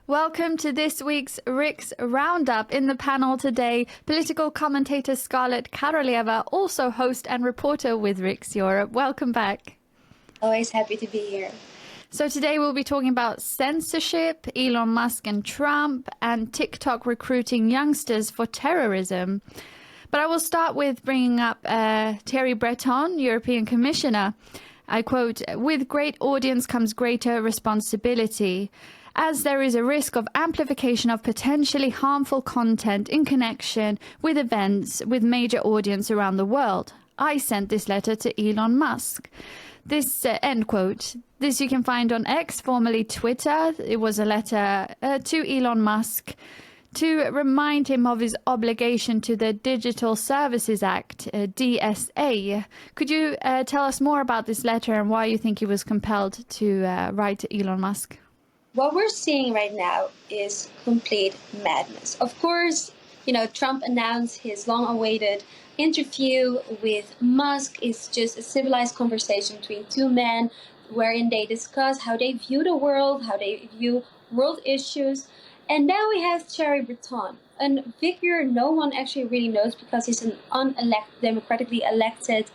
Welcome to this week's Riks Round Up. In the panel today, political commentator Scarlett Karolieva, also host and reporter with Riks Europe. Welcome back. Always happy to be here. So today we'll be talking about censorship, Elon Musk and Trump, and TikTok recruiting youngsters for terrorism. But I will start with bringing up Thierry Breton, European Commissioner. I quote, "With great audience comes greater responsibility. As there is a risk of amplification of potentially harmful content in connection with events with major audience around the world. I sent this letter to Elon Musk." This end quote. This you can find on X, formerly Twitter. It was a letter to Elon Musk to remind him of his obligation to the Digital Services Act, DSA. Could you tell us more about this letter and why you think he was compelled to write to Elon Musk? What we're seeing right now is complete madness. Of course, Trump announced his long-awaited interview with Musk. It's just a civilized conversation between two men wherein they discuss how they view the world, how they view world issues. And now we have Thierry Breton, a figure no one actually really knows because he's an democratically elected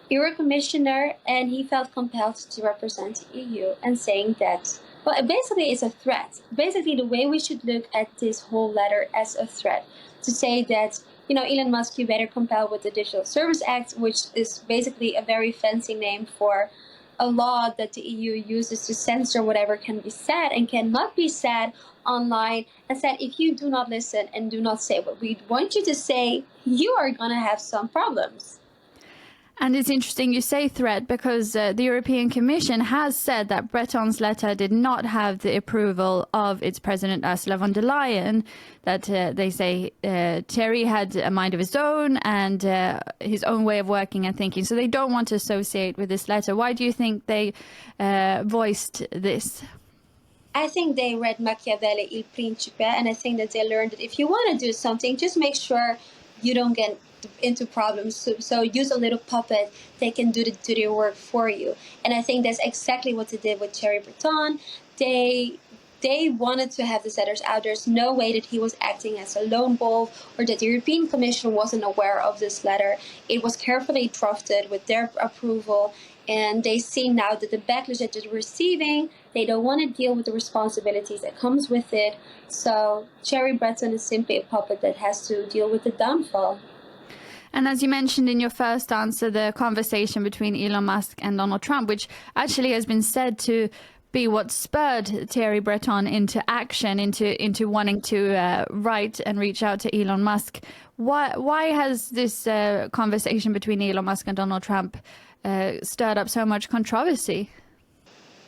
Euro commissioner, and he felt compelled to represent the EU and saying that, well, basically it's a threat. Basically, the way we should look at this whole letter as a threat, to say that, Elon Musk, you better comply with the Digital Service Act, which is basically a very fancy name for a law that the EU uses to censor whatever can be said and cannot be said online, and said if you do not listen and do not say what we want you to say, you are going to have some problems. And it's interesting you say threat because the European Commission has said that Breton's letter did not have the approval of its president, Ursula von der Leyen, that they say Thierry had a mind of his own and his own way of working and thinking. So they don't want to associate with this letter. Why do you think they voiced this? I think they read Machiavelli, Il Principe, and I think that they learned that if you want to do something, just make sure you don't get into problems. So use a little puppet. They can do the work for you. And I think that's exactly what they did with Thierry Breton. They wanted to have the letters out. There's no way that he was acting as a lone wolf or that the European Commission wasn't aware of this letter. It was carefully drafted with their approval. And they see now that the backlash that they're receiving, they don't want to deal with the responsibilities that comes with it. So Thierry Breton is simply a puppet that has to deal with the downfall. And as you mentioned in your first answer, the conversation between Elon Musk and Donald Trump, which actually has been said to be what spurred Thierry Breton into action, into wanting to write and reach out to Elon Musk. Why has this conversation between Elon Musk and Donald Trump stirred up so much controversy?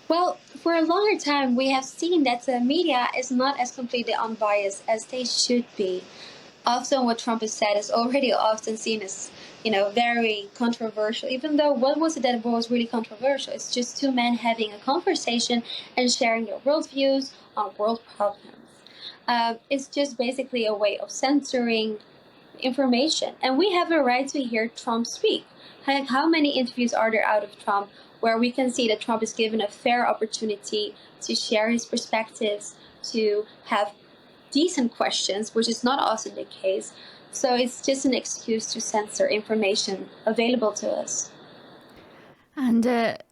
Well, for a longer time, we have seen that the media is not as completely unbiased as they should be. Often what Trump has said is already often seen as, very controversial, even though what was it that was really controversial? It's just two men having a conversation and sharing their worldviews on world problems. It's just basically a way of censoring information. And we have a right to hear Trump speak. How many interviews are there out of Trump where we can see that Trump is given a fair opportunity to share his perspectives, to have decent questions, which is not often the case. So it's just an excuse to censor information available to us. And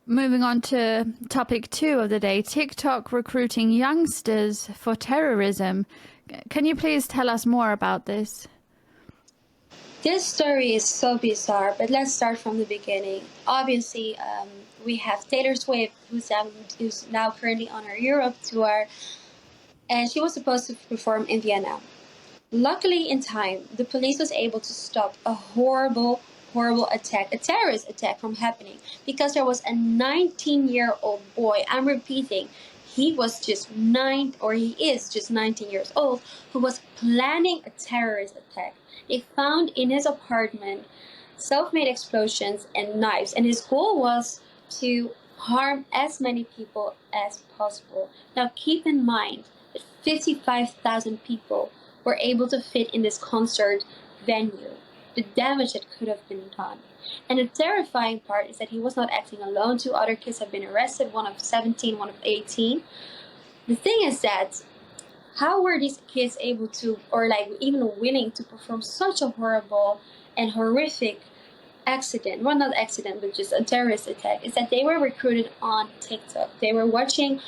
moving on to topic 2 of the day, TikTok recruiting youngsters for terrorism. Can you please tell us more about this? This story is so bizarre, but let's start from the beginning. Obviously, we have Taylor Swift, who's now currently on her Europe tour, and she was supposed to perform in Vienna. Luckily, in time, the police was able to stop a horrible attack, a terrorist attack from happening, because there was a 19-year-old boy, I'm repeating, he is just 19 years old, who was planning a terrorist attack. They found in his apartment self-made explosions and knives, and his goal was to harm as many people as possible. Now keep in mind that 55,000 people were able to fit in this concert venue. The damage that could have been done. And the terrifying part is that he was not acting alone. 2 other kids have been arrested, one of 17, one of 18. The thing is that how were these kids able to, or like even willing to perform such a horrible and horrific accident, well, not accident, but just a terrorist attack, is that they were recruited on TikTok. They were watching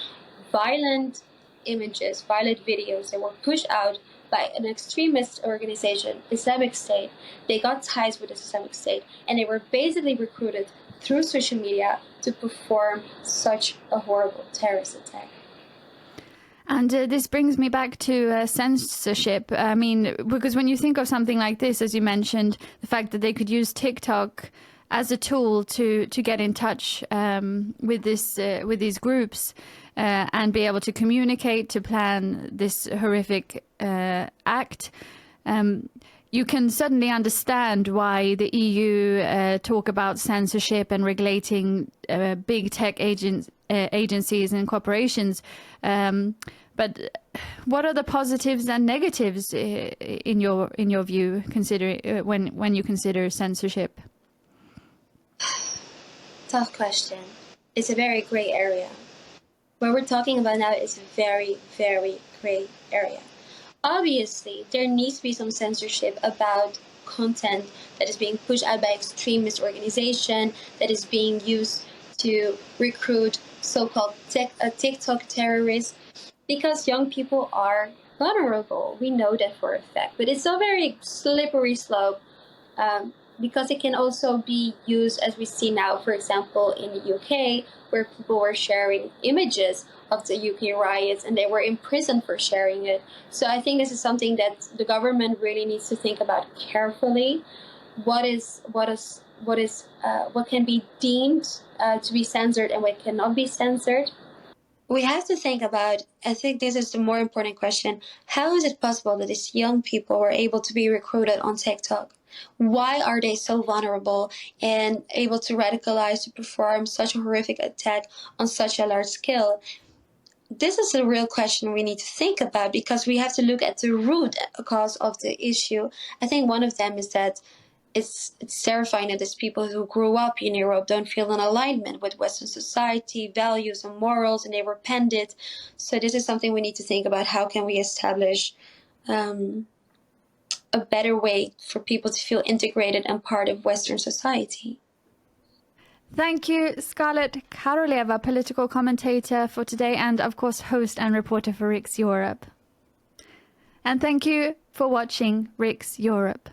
violent images, violent videos that were pushed out by an extremist organization, Islamic State. They got ties with the Islamic State, and they were basically recruited through social media to perform such a horrible terrorist attack. And this brings me back to censorship. I mean, because when you think of something like this, as you mentioned, the fact that they could use TikTok as a tool to get in touch with these groups and be able to communicate, to plan this horrific act, you can suddenly understand why the EU talk about censorship and regulating big tech agencies and corporations. But what are the positives and negatives in your view, considering when you consider censorship? Tough question. It's a very gray area. What we're talking about now is a very, very gray area. Obviously, there needs to be some censorship about content that is being pushed out by extremist organization, that is being used to recruit so-called TikTok terrorists, because young people are vulnerable. We know that for a fact. But it's a very slippery slope, because it can also be used, as we see now, for example, in the UK, where people were sharing images of the UK riots and they were imprisoned for sharing it. So I think this is something that the government really needs to think about carefully. What can be deemed to be censored and what cannot be censored. We have to think about, I think this is the more important question, how is it possible that these young people were able to be recruited on TikTok? Why are they so vulnerable and able to radicalize, to perform such a horrific attack on such a large scale? This is a real question we need to think about, because we have to look at the root cause of the issue. I think one of them is that it's terrifying that these people who grew up in Europe don't feel an alignment with Western society, values and morals, and they were penned it. So this is something we need to think about. How can we establish a better way for people to feel integrated and part of Western society? Thank you, Scarlett Karoleva, political commentator for today, and of course host and reporter for Riks Europe. And thank you for watching Riks Europe.